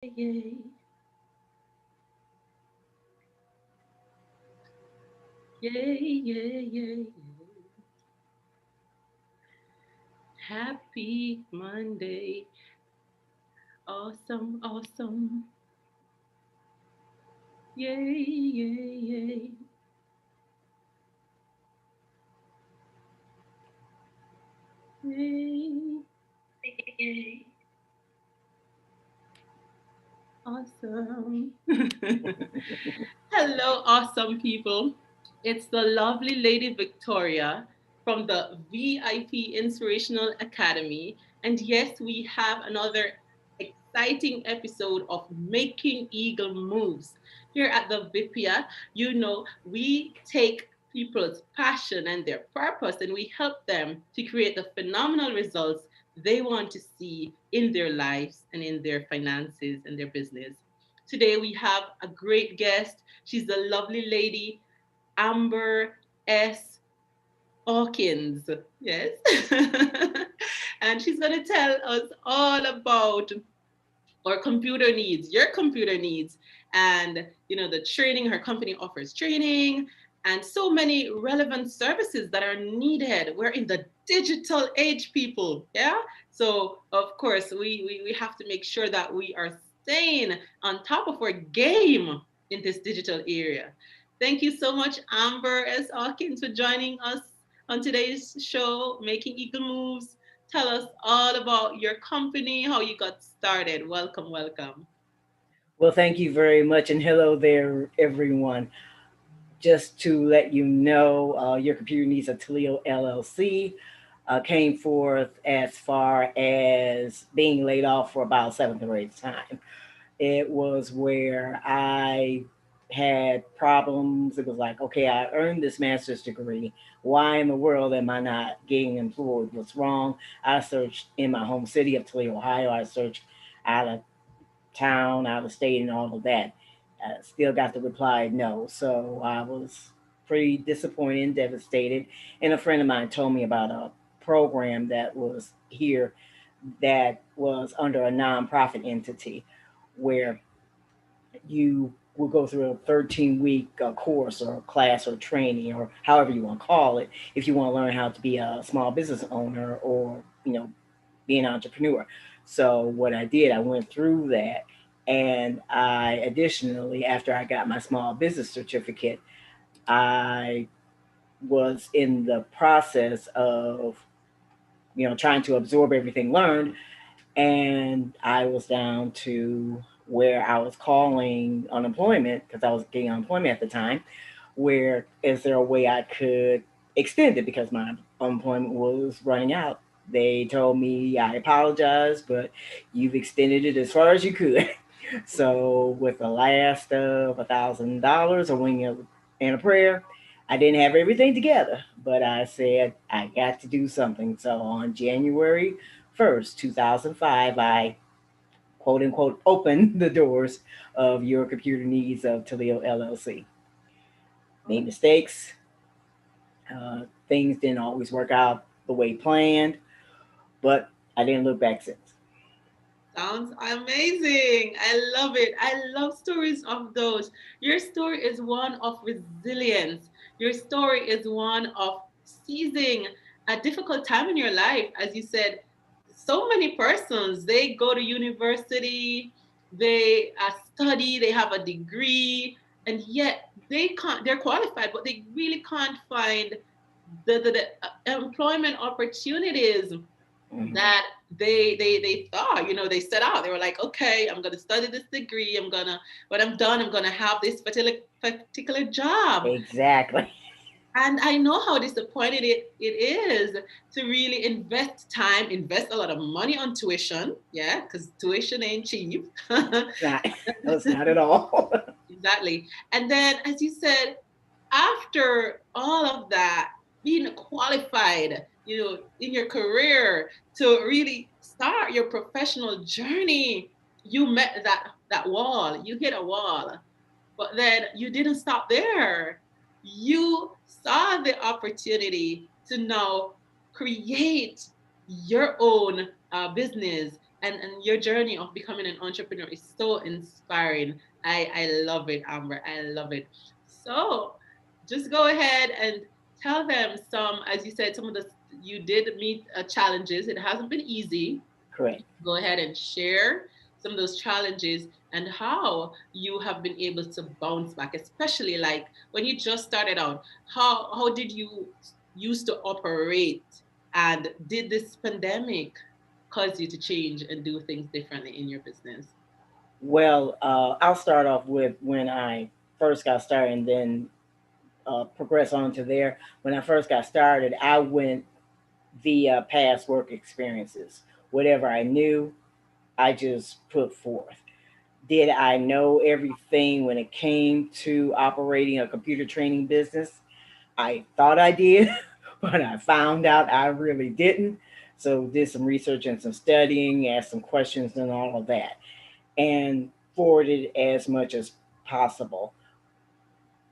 Yay, yay, yay, yay. Happy Monday. Awesome, awesome. Yay, yay, yay. Yay, yay. Awesome. Hello, awesome people. It's the lovely Lady Victoria from the VIP Inspirational Academy. And yes, we have another exciting episode of Making Eagle Moves. Here at the VIPIA, we take people's passion and their purpose and we help them to create the phenomenal results they want to see in their lives and in their finances and their business. Today we have a great guest. She's the lovely lady, Amber S. Hawkins. Yes. And she's going to tell us all about our computer needs, your computer needs, and the training. Her company offers training and so many relevant services that are needed. We're in the digital age, people. Yeah. So of course we have to make sure that we are staying on top of our game in this digital area. Thank you so much, Amber S. Hawkins, for joining us on today's show, Making Eagle Moves. Tell us all about your company, how you got started. Welcome, welcome. Well, thank you very much, and hello there, everyone. Just to let you know, your computer needs a Talio LLC came forth as far as being laid off for about seventh or eighth time. It was where I had problems. It was like, okay, I earned this master's degree. Why in the world am I not getting employed? What's wrong? I searched in my home city of Toledo, Ohio. I searched out of town, out of state, and all of that. Still got the reply no. So I was pretty disappointed and devastated. And a friend of mine told me about a program that was here that was under a nonprofit entity where you will go through a 13-week course or class or training or however you want to call it if you want to learn how to be a small business owner or be an entrepreneur. So what I did, I went through that, and I additionally, after I got my small business certificate, I was in the process of trying to absorb everything learned, and I was down to where I was calling unemployment because I was getting unemployment at the time. Where is there a way I could extend it because my unemployment was running out? They told me, I apologize, but you've extended it as far as you could. So with the last of $1,000, a wing and a prayer, I didn't have everything together, but I said I got to do something. So on January 1st, 2005, I quote unquote opened the doors of Your Computer Needs of Toledo LLC. Made mistakes. Things didn't always work out the way planned, but I didn't look back since. Sounds amazing. I love it. I love stories of those. Your story is one of resilience. Your story is one of seizing a difficult time in your life. As you said, so many persons, they go to university, they study, they have a degree, and yet they're qualified, but they really can't find the employment opportunities Mm-hmm. that they thought. They set out, they were like, okay, I'm going to study this degree, when I'm done, I'm going to have this particular job. Exactly. And I know how disappointed it is to really invest time, invest a lot of money on tuition. Yeah, because tuition ain't cheap. It's not. No, it's not at all. Exactly. And then, as you said, after all of that, being qualified, in your career to really start your professional journey, you met that wall. You hit a wall, but then you didn't stop there. You saw the opportunity to now create your own business, And your journey of becoming an entrepreneur is so inspiring. I love it, Amber. I love it. So just go ahead and tell them some, as you said, some of the you did meet challenges. It hasn't been easy. Correct. Go ahead and share some of those challenges and how you have been able to bounce back, especially like when you just started out. How did you used to operate, and did this pandemic cause you to change and do things differently in your business? Well, I'll start off with when I first got started and then progress on to there. When I first got started, I went via past work experiences. Whatever I knew, I just put forth. Did I know everything when it came to operating a computer training business? I thought I did, but I found out I really didn't. So did some research and some studying, asked some questions and all of that, and forwarded as much as possible.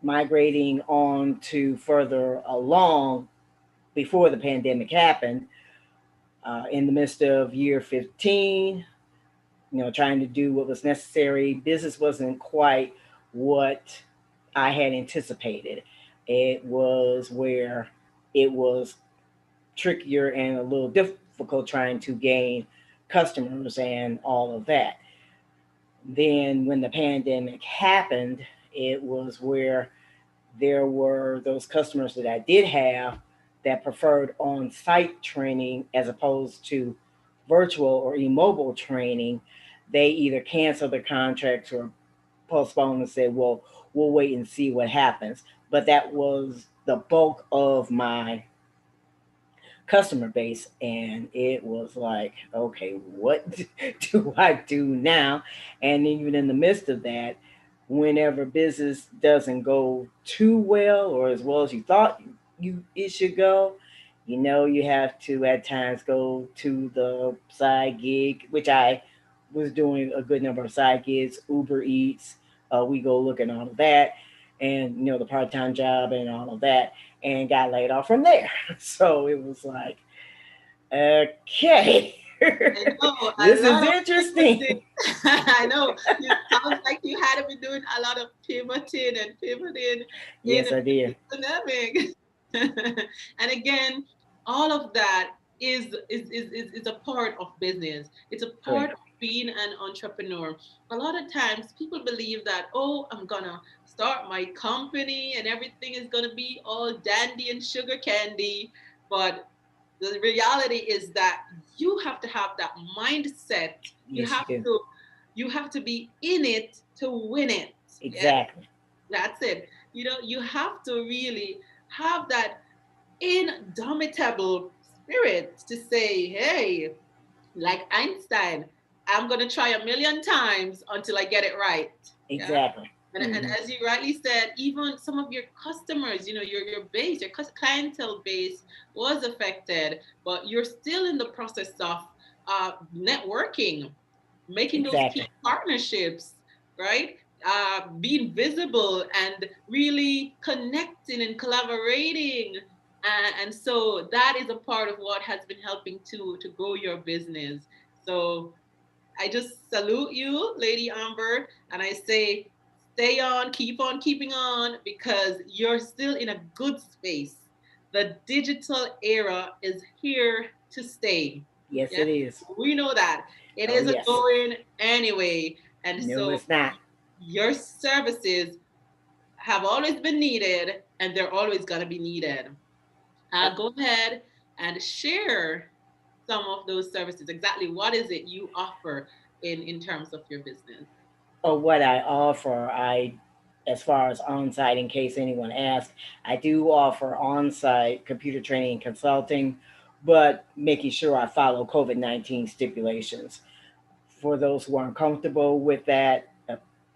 Migrating on to further along before the pandemic happened, in the midst of year 15, trying to do what was necessary. Business wasn't quite what I had anticipated. It was where it was trickier and a little difficult trying to gain customers and all of that. Then when the pandemic happened, it was where there were those customers that I did have that preferred on site training as opposed to virtual or immobile training. They either canceled their contracts or postponed and said, well, we'll wait and see what happens. But that was the bulk of my customer base. And it was like, okay, what do I do now? And even in the midst of that, whenever business doesn't go too well or as well as you thought it should go, you have to at times go to the side gig, which I was doing a good number of side gigs, Uber Eats, we go look at all of that, and the part-time job and all of that, and got laid off from there. So it was like, okay, I know a this is lot of pivoting. interesting. I know it sounds like you had to be doing a lot of pivoting and pivoting in Yes, I the did. pandemic. And again, all of that is a part of business. It's a part Correct. of being an entrepreneur. A lot of times people believe that, oh, I'm gonna start my company and everything is gonna be all dandy and sugar candy. But the reality is that you have to have that mindset. You Yes, you have do. to you have to be in it to win it. Yeah, Exactly. that's it. You have to really have that indomitable spirit to say, hey, like Einstein, I'm going to try a million times until I get it right. Yeah. Exactly. And Hmm. as you rightly said, even some of your customers, your base, your clientele base was affected, but you're still in the process of networking, making those key Exactly. partnerships, right? Being visible and really connecting and collaborating. And so that is a part of what has been helping to grow your business. So I just salute you, Lady Amber, and I say, stay on keeping on, because you're still in a good space. The digital era is here to stay. Yes, Yeah, it is. we know that. It Oh, isn't yes. going anyway. And No, so it's not. your services have always been needed, and they're always going to be needed. Go ahead and share some of those services. Exactly what is it you offer in terms of your business? What I offer, as far as on-site, in case anyone asks, I do offer on-site computer training and consulting, but making sure I follow COVID-19 stipulations. For those who aren't comfortable with that,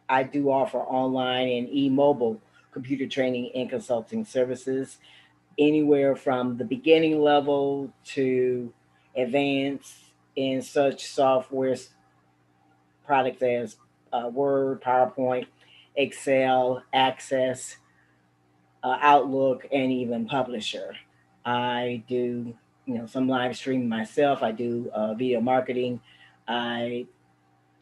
I do offer online and e-mobile computer training and consulting services, anywhere from the beginning level to advanced in such software products as Word, PowerPoint, Excel, Access, Outlook, and even Publisher. I do, some live streaming myself. I do video marketing. I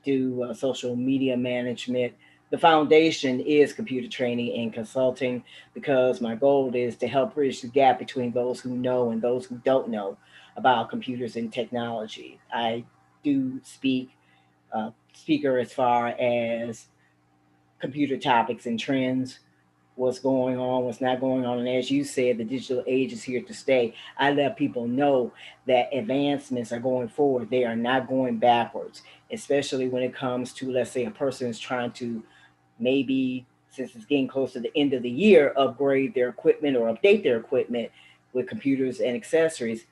do social media management. The foundation is computer training and consulting because my goal is to help bridge the gap between those who know and those who don't know about computers and technology. I do speaker as far as computer topics and trends, what's going on, what's not going on. And as you said, the digital age is here to stay. I let people know that advancements are going forward, they are not going backwards, especially when it comes to, let's say, a person is trying to maybe, since it's getting close to the end of the year, upgrade their equipment or update their equipment with computers and accessories.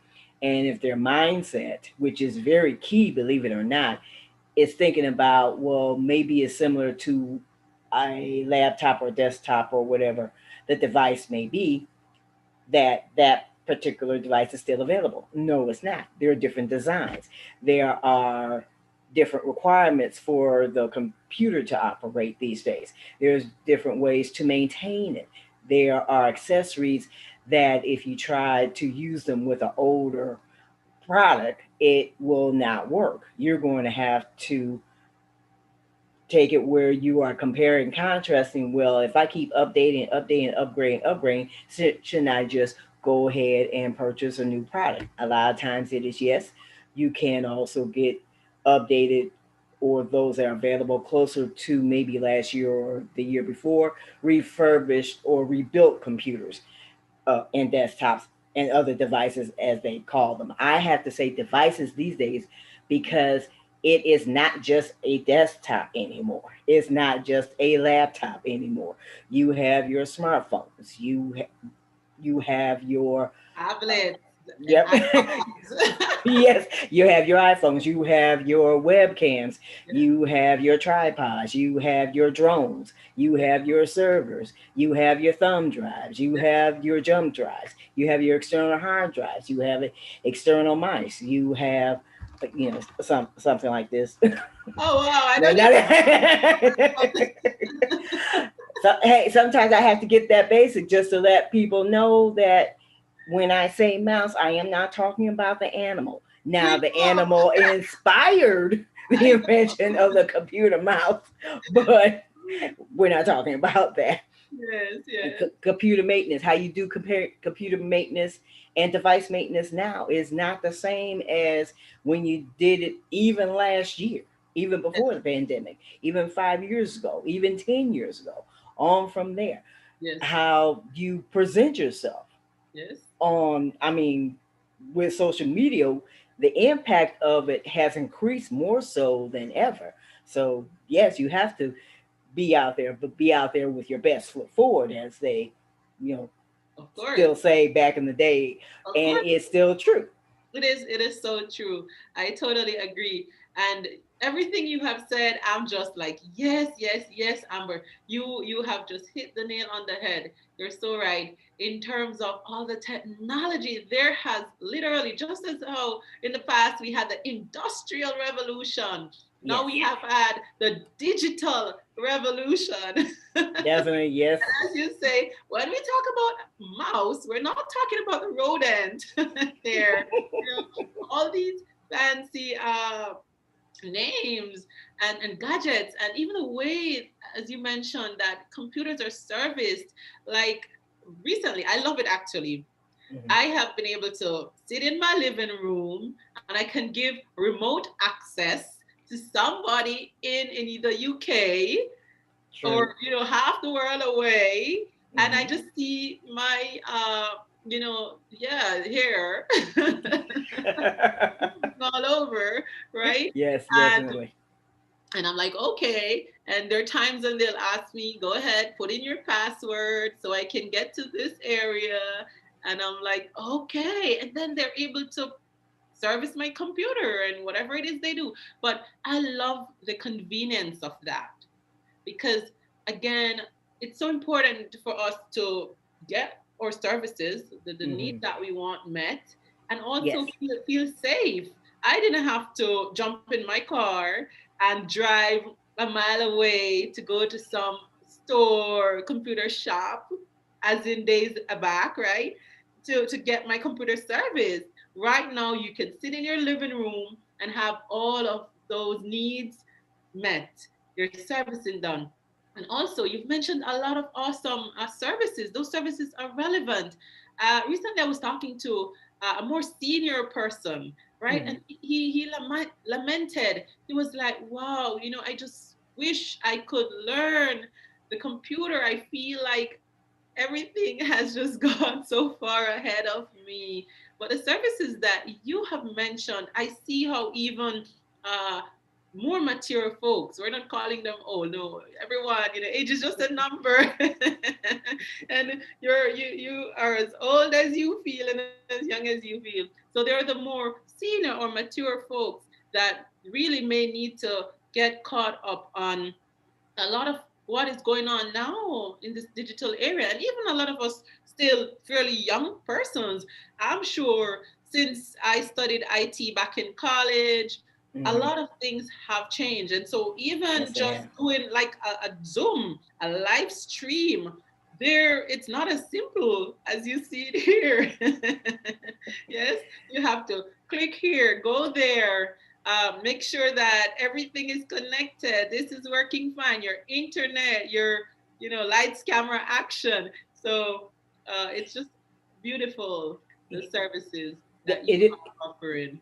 And if their mindset, which is very key, believe it or not, is thinking about, well, maybe it's similar to a laptop or desktop or whatever the device may be, that particular device is still available. No, it's not. There are different designs. There are different requirements for the computer to operate these days. There's different ways to maintain it. There are accessories that if you try to use them with an older product, it will not work. You're going to have to take it where you are comparing, contrasting. Well, if I keep updating, upgrading, shouldn't I just go ahead and purchase a new product? A lot of times it is yes. You can also get updated or those that are available closer to maybe last year or the year before, refurbished or rebuilt computers and desktops and other devices as they call them. I have to say devices these days because it is not just a desktop anymore. It's not just a laptop anymore. You have your smartphones. You have your Tablets and yep. iPads. Yes, you have your iPhones, you have your webcams, Yeah. you have your tripods, you have your drones, you have your servers, you have your thumb drives, you have your jump drives, you have your external hard drives, you have external mice, you have something like this. Oh wow, I No, don't even no. know. So hey, sometimes I have to get that basic just to let people know that when I say mouse, I am not talking about the animal. We Now, the know. animal inspired the I invention of the computer mouse, but know. we're not talking about that. Yes, And yes. computer maintenance, how you do compare computer maintenance and device maintenance now is not the same as when you did it even last year, even Yes, before the pandemic, even 5 years ago, even 10 years ago, on from there. yes, How you present yourself yes. on, I mean, with social media, the impact of it has increased more so than ever. So, yes, you have to be out there, but be out there with your best foot forward, as they, you know, Of course. still say back in the day, Of and course. it's still true. It is so true. I totally agree. And everything you have said, I'm just like, yes, yes, yes, Amber. You have just hit the nail on the head. You're so right. In terms of all the technology, there has literally, just as how in the past we had the industrial revolution, now Yes, we have had the digital revolution. definitely. Yes. As you say, when we talk about mouse, we're not talking about the rodent there. All these fancy names and gadgets, and even the way, as you mentioned, that computers are serviced. Like recently, I love it actually. Mhm. I have been able to sit in my living room and I can give remote access to somebody in either UK or True. half the world away, and I Hmm. just see my yeah, hair all over, right? Yes, and definitely. and I'm like, okay. And there are times when they'll ask me, go ahead, put in your password so I can get to this area. And I'm like, okay. And then they're able to service my computer and whatever it is they do. But I love the convenience of that because, again, it's so important for us to get our services, the needs Hmm. that we want met, and Yes. also feel safe. I didn't have to jump in my car and drive a mile away to go to some store, computer shop, as in days back, right? To get my computer service. Right now, you can sit in your living room and have all of those needs met, your servicing done. And also, you've mentioned a lot of awesome services. Those services are relevant. Recently, I was talking to a more senior person, right? Mm-hmm. And lamented. He was like, "Wow, I just wish I could learn the computer. I feel like everything has just gone so far ahead of me." But the services that you have mentioned, I see how even uh, more mature folks, we're not calling them old, no, everyone, age is just a number. And you are as old as you feel and as young as you feel. So they're the more senior or mature folks that really may need to get caught up on a lot of what is going on now in this digital area. And even a lot of us still fairly young persons, I'm sure since I studied IT back in college, a Mm-hmm. lot of things have changed. And so even Yes, they just have. doing like a Zoom, a live stream, there it's not as simple as you see it here. Yes, you have to click here, go there, make sure that everything is connected. This is working fine. Your internet, your lights, camera, action. So it's just beautiful, the services Yeah, that you it are offering.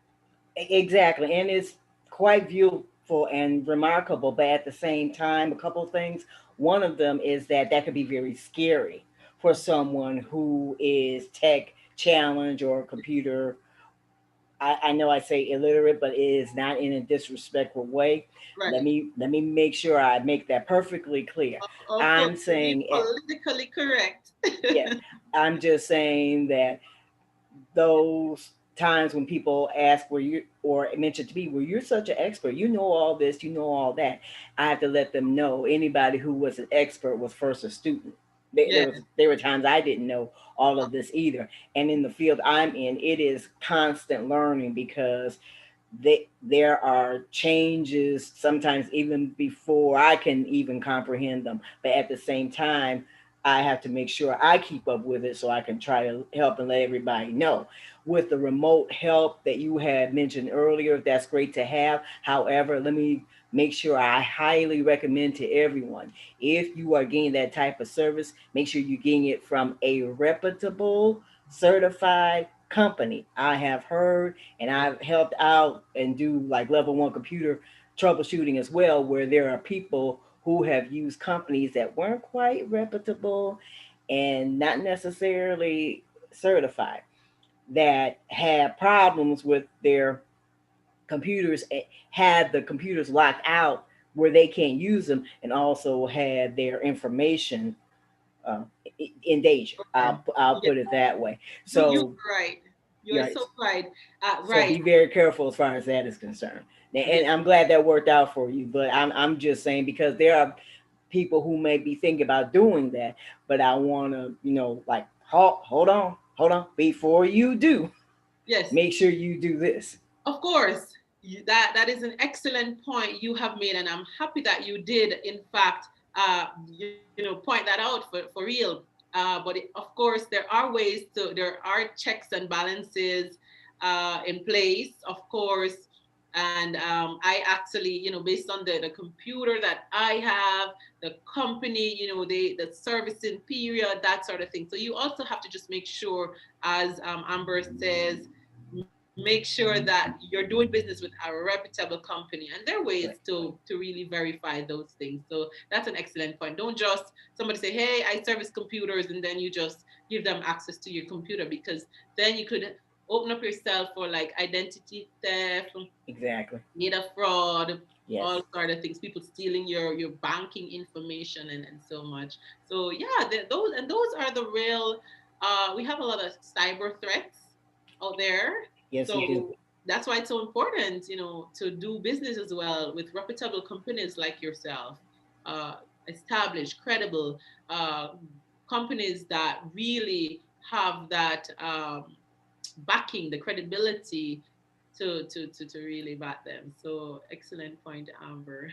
exactly, and it's quite beautiful and remarkable. But at the same time, a couple of things. One of them is that that could be very scary for someone who is tech challenged or computer. I know I say illiterate, but it is not in a disrespectful way. Right. Let me make sure I make that perfectly clear. Of course, I'm to be saying it. politically correct. Yeah, I'm just saying that those times when people ask were you or mention to me, well, you're such an expert, you know all this, you know all that, I have to let them know anybody who was an expert was first a student. Yes. There were times I didn't know all of this either, and in the field I'm in, it is constant learning because there are changes sometimes even before I can even comprehend them. But at the same time, I have to make sure I keep up with it so I can try to help and let everybody know. With the remote help that you had mentioned earlier, that's great to have. However, let me make sure I highly recommend to everyone, if you are getting that type of service, make sure you're getting it from a reputable, certified company. I have heard and I've helped out and do like level one computer troubleshooting as well, where there are people who have used companies that weren't quite reputable and not necessarily certified, that had problems with their computers, had the computers locked out where they can't use them, and also had their information uh, in danger. I'll Yeah, put it that way. you're So right. You are yeah, so right. so Right. be very careful as far as that is concerned. Yeah. And I'm glad that worked out for you. But I'm just saying because there are people who may be thinking about doing that, but I want to, like, hold on, before you do, Yes. make sure you do this. Of course, that is an excellent point you have made, and I'm happy that you did, in fact, point that out for real. Of course, there are ways to. There are checks and balances in place, of course. And I actually, based on the computer that I have, the company, the servicing period, that sort of thing. So you also have to just make sure, as Amber says, make sure that you're doing business with a reputable company, and there are ways Right. to really verify those things. So that's an excellent point. Don't just somebody say, hey, I service computers, and then you just give them access to your computer, because then you could open up yourself for like identity theft, Exactly. data fraud, Yes. all sort of things, people stealing your banking information, and so much. So yeah, those are the real we have a lot of cyber threats out there. Yes, we do. So that's why it's so important, to do business as well with reputable companies like yourself, uh, established, credible uh, companies that really have that backing, the credibility to really back them. So excellent point, Amber.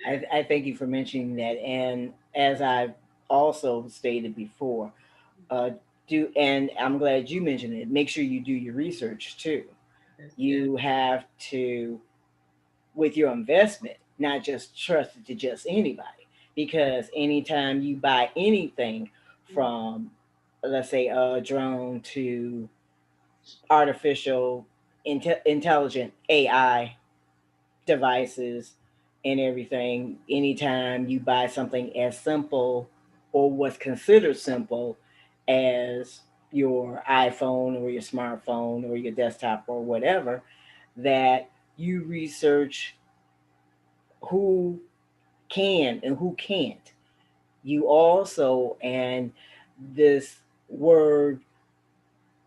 I thank you for mentioning that. And as I've also stated before, uh, and I'm glad you mentioned it, make sure you do your research too. Yes, yes, You have to with your investment, not just trust it to just anybody. Because anytime you buy anything Mhm. from, let's say, a drone to artificial intelligent AI devices and everything, anytime you buy something as simple or what's considered simple as your iPhone or your smartphone or your desktop or whatever, that you research who can and who can't. You also, and this word,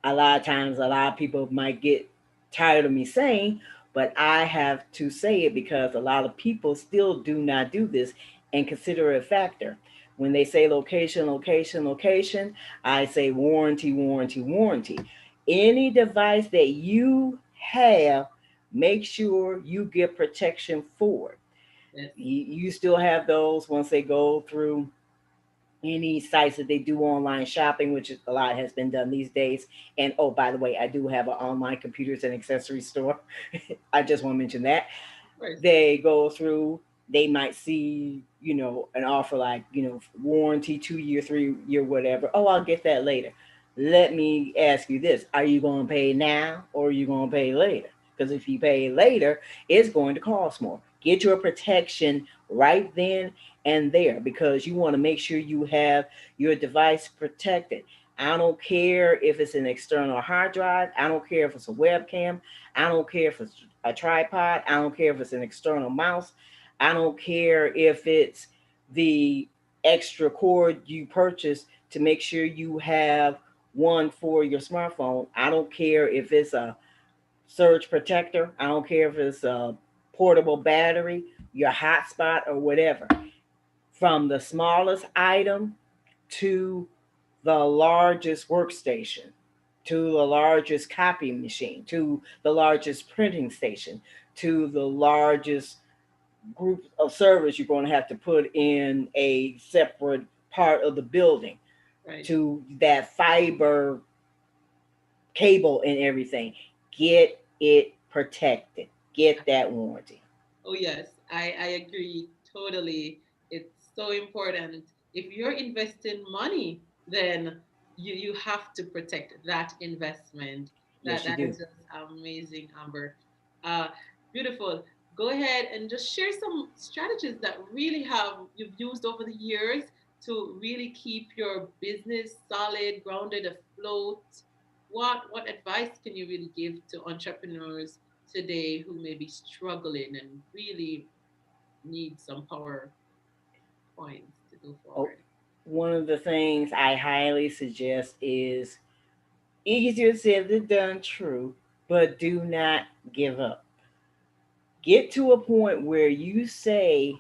a lot of times, a lot of people might get tired of me saying, but I have to say it because a lot of people still do not do this and consider it a factor. When they say location, location, location, I say warranty, warranty, warranty. Any device that you have, make sure you get protection for it. Yes. You still have those once they go through any sites that they do online shopping, which a lot has been done these days. And oh, by the way, I do have an online computers and accessories store. I just want to mention that. Of course. They go through, they might see, an offer like, warranty 2 year, 3 year, whatever. Oh, I'll get that later. Let me ask you this: are you going to pay now or are you going to pay later? Because if you pay later, it's going to cost more. Get your protection right then and there because you want to make sure you have your device protected. I don't care if it's an external hard drive. I don't care if it's a webcam. I don't care if it's a tripod. I don't care if it's an external mouse. I don't care if it's the extra cord you purchase to make sure you have one for your smartphone. I don't care if it's a surge protector. I don't care if it's a portable battery, your hotspot, or whatever. From the smallest item to the largest workstation, to the largest copying machine, to the largest printing station, to the largest group of servers you're going to have to put in a separate part of the building, Right. to that fiber cable and everything. Get it protected. Get that warranty. Oh, yes, I agree totally. It's so important. If you're investing money, then you have to protect that investment. That Yes, you that do. is just amazing, Amber. Uh, Beautiful. Go ahead and just share some strategies that really have you've used over the years to really keep your business solid, grounded, afloat. What advice can you really give to entrepreneurs today who may be struggling and really need some power points to go Oh, forward? one of the things I highly suggest is easier said than done, true, but do not give up. Get to a point where you say,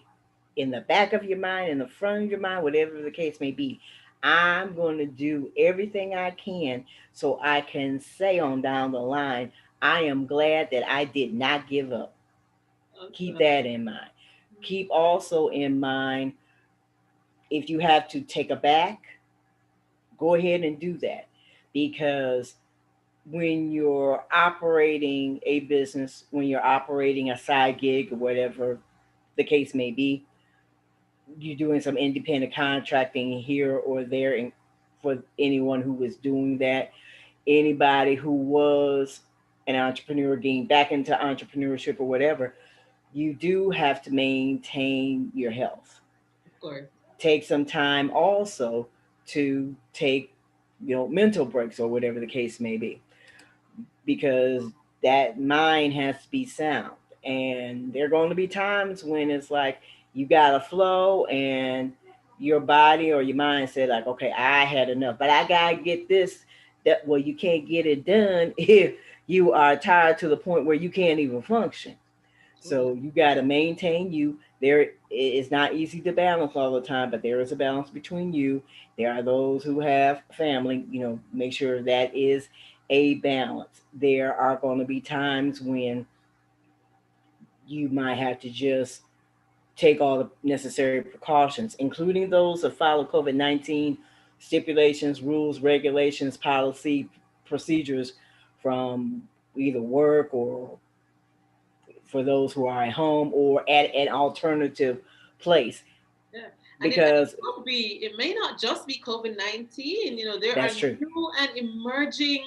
in the back of your mind, in the front of your mind, whatever the case may be, I'm going to do everything I can so I can say on down the line, I am glad that I did not give up. Keep Awesome. that in mind. Keep also in mind, if you have to take a back, go ahead and do that. Because when you're operating a business, when you're operating a side gig or whatever the case may be, you're doing some independent contracting here or there. And for anyone who was doing that, anybody who was an entrepreneur getting back into entrepreneurship or whatever, you do have to maintain your health. Of course. Take some time also to take, mental breaks or whatever the case may be, because that mind has to be sound. And there are going to be times when it's like you got to flow and your body or your mind said like, okay, I had enough, but I got to get this. That, well, you can't get it done if you are tired to the point where you can't even function. Oh, yeah. So you got to maintain you. There, it's not easy to balance all the time, but there is a balance between you. There are those who have family. Make sure that is a balance. There are going to be times when you might have to just take all the necessary precautions, including those that follow COVID-19 stipulations, rules, regulations, policy, procedures from either work or for those who are at home or at an alternative place. Yeah. And it Because could be, it may not just be COVID-19. There are that's true. new and emerging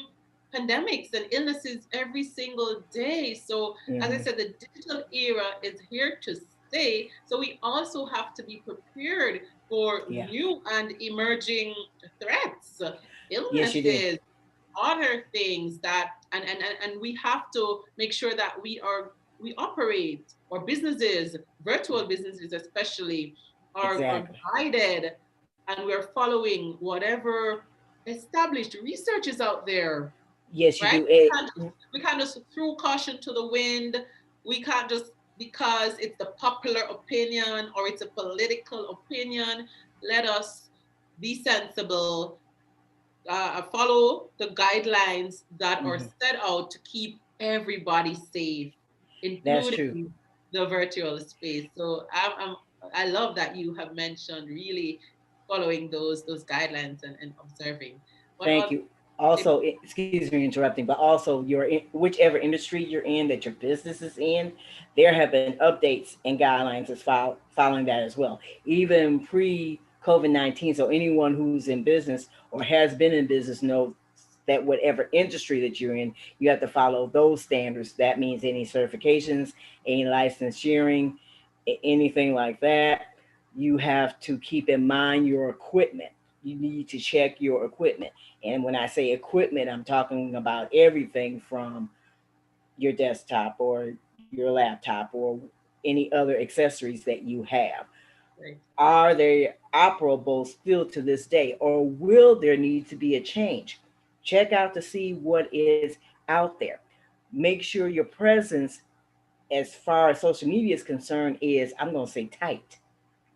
pandemics and illnesses every single day. So, as I Hmm. said, the digital era is here to stay. So, we also have to be prepared for Yeah. new and emerging threats, Yes, you do. illnesses, other things that, and we have to make sure that we operate, or businesses, virtual businesses especially, are Exactly. guided, and we're following whatever established research is out there, Yes, you right? do. We can't just throw caution to the wind. We can't just, because it's the popular opinion or it's a political opinion, let us be sensible, follow the guidelines that are Mhm. set out to keep everybody safe, That's true. including the virtual space. So I love that you have mentioned really following those guidelines and observing. What Thank other you. tips? Also, excuse me interrupting, but also whichever industry you're in that your business is in, there have been updates and guidelines as following that as well. Even pre COVID-19, so anyone who's in business or has been in business knows that whatever industry that you're in, you have to follow those standards. That means any certifications, any licensing, anything like that. You have to keep in mind your equipment. You need to check your equipment. And when I say equipment, I'm talking about everything from your desktop or your laptop or any other accessories that you have. Right. Are they operable still to this day, or will there need to be a change? Check out to see what is out there. Make sure your presence, as far as social media is concerned, is, I'm going to say, tight,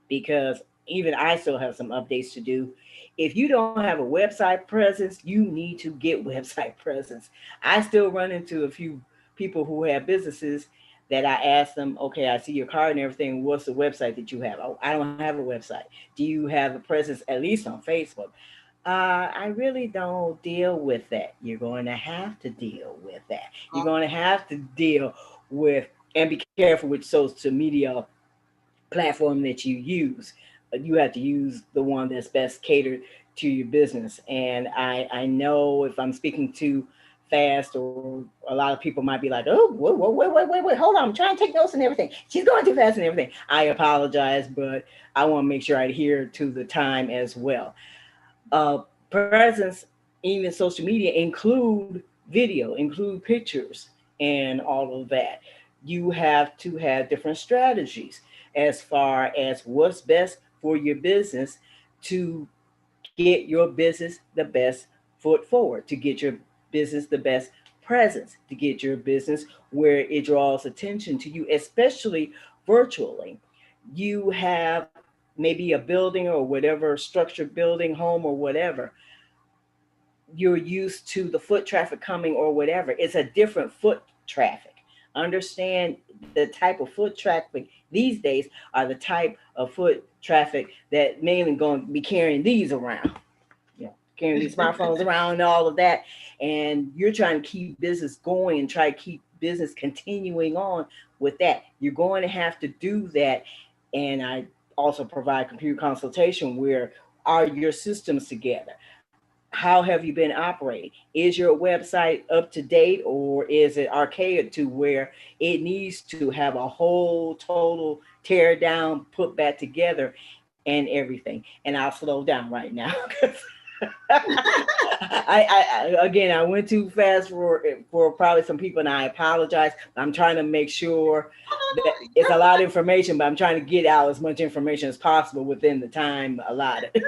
because even I still have some updates to do. If you don't have a website presence, you need to get website presence. I still run into a few people who have businesses that I ask them, okay, I see your card and everything. What's the website that you have? Oh, I don't have a website. Do you have a presence at least on Facebook? I really don't deal with that. You're going to have to deal with that. You're going to have to deal with and be careful with social media platform that you use. You have to use the one that's best catered to your business. And I know if I'm speaking too fast, or a lot of people might be like, oh, wait, hold on, I'm trying to take notes and everything. She's going too fast and everything. I apologize, but I want to make sure I adhere to the time as well. Uh, Presence, even social media, include video, include pictures, and all of that. You have to have different strategies as far as what's best for your business to get your business the best foot forward, to get your business the best presence, to get your business where it draws attention to you, especially virtually. You have maybe a building or whatever, structured building, home, or whatever. You're used to the foot traffic coming or whatever. It's a different foot traffic. Understand the type of foot traffic these days are the type of foot traffic that mainly going to be carrying these around, carrying these smartphones around and all of that. And you're trying to keep business going and try to keep business continuing on with that. You're going to have to do that. And I also provide computer consultation where are your systems together? How have you been operating? Is your website up to date, or is it archaic to where it needs to have a whole total tear down, put back together, and everything? And I'll slow down right now. Again, I went too fast for probably some people, and I apologize. I'm trying to make sure that No, it's a lot of information, but I'm trying to get out as much information as possible within the time allotted.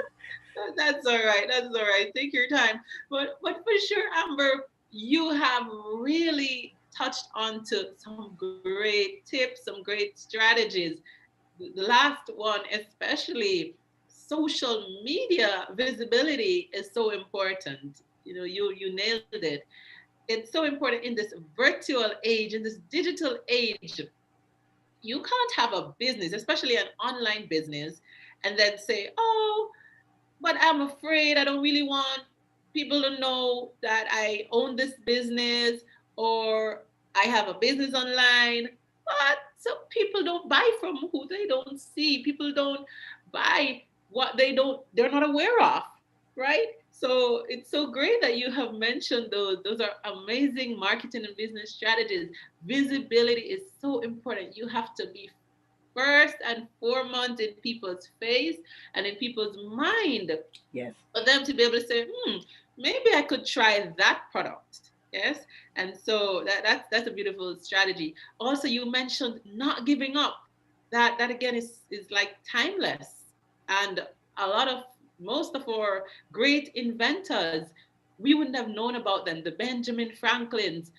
that's all right. That's all right. Take your time. But for sure, Amber, you have really touched on to some great tips, some great strategies. The last one, especially social media visibility, is so important. You nailed it. It's so important in this virtual age, in this digital age. You can't have a business, especially an online business, and then say, oh, but I'm afraid, I don't really want people to know that I own this business, or I have a business online. But some people don't buy from who they don't see. People don't buy what they're not aware of, right? So it's so great that you have mentioned those. Those are amazing marketing and business strategies. Visibility is so important. You have to be first and foremost in people's face and in people's mind Yes. for them to be able to say, maybe I could try that product. Yes. And so that's a beautiful strategy. Also, you mentioned not giving up. That again is like timeless. And a lot of most of our great inventors, we wouldn't have known about them. The Benjamin Franklins,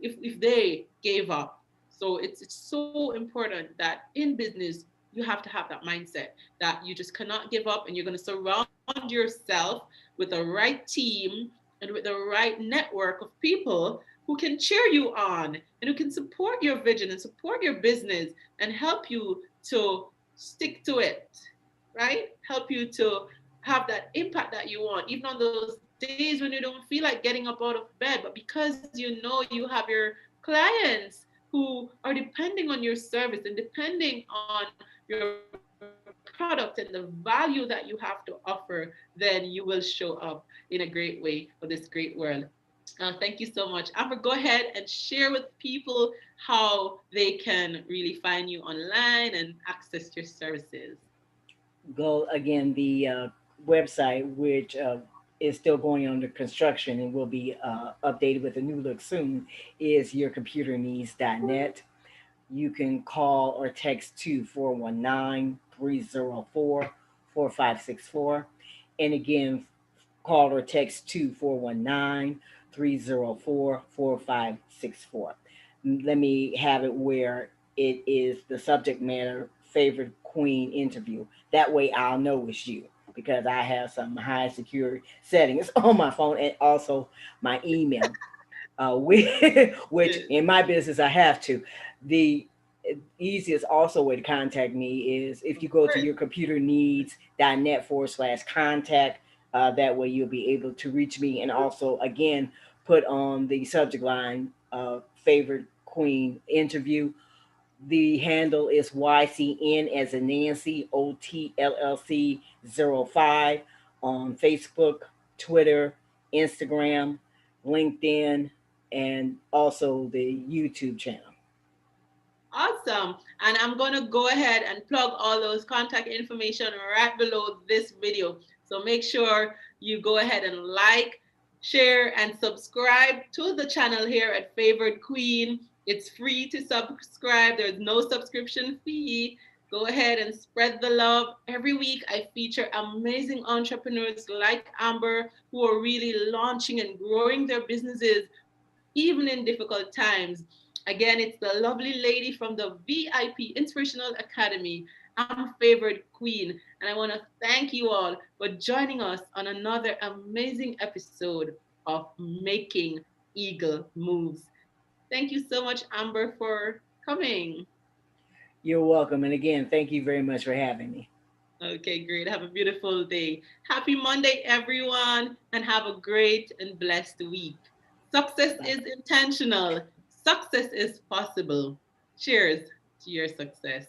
if they gave up. So it's so important that in business you have to have that mindset that you just cannot give up, and you're going to surround yourself with the right team and with the right network of people who can cheer you on and who can support your vision and support your business and help you to stick to it, right? Help you to have that impact that you want, even on those days when you don't feel like getting up out of bed. But because you know you have your clients who are depending on your service and depending on your product and the value that you have to offer, then you will show up in a great way for this great world. Thank you so much. Amber, go ahead and share with people how they can really find you online and access your services. Go again, the website, which is still going under construction and will be updated with a new look soon, is yourcomputerneeds.net. You can call or text to 419-304-4564. And again, call or text to 419-304-4564. Let me have it where it is the subject matter favorite queen interview. That way I'll know it's you because I have some high security settings on my phone and also my email. Which Yes, in my business I have to. The easiest also way to contact me is if of you go to course. yourcomputerneeds.net/contact. That way you'll be able to reach me and also again put on the subject line favorite queen interview. The handle is YCN as in Nancy OTLLC 05 on Facebook, Twitter, Instagram, LinkedIn, and also the YouTube channel. Awesome. And I'm going to go ahead and plug all those contact information right below this video. So make sure you go ahead and like, share, and subscribe to the channel here at Favored Queen. It's free to subscribe, there's no subscription fee. Go ahead and spread the love. Every week, I feature amazing entrepreneurs like Amber who are really launching and growing their businesses even in difficult times. Again, it's the lovely lady from the VIP Inspirational Academy. I'm Favored Queen, and I want to thank you all for joining us on another amazing episode of Making Eagle Moves. Thank you so much, Amber, for coming. You're welcome. And again, thank you very much for having me. Okay, great. Have a beautiful day. Happy Monday, everyone, and have a great and blessed week. Success Bye. is intentional, success is possible. Cheers to your success.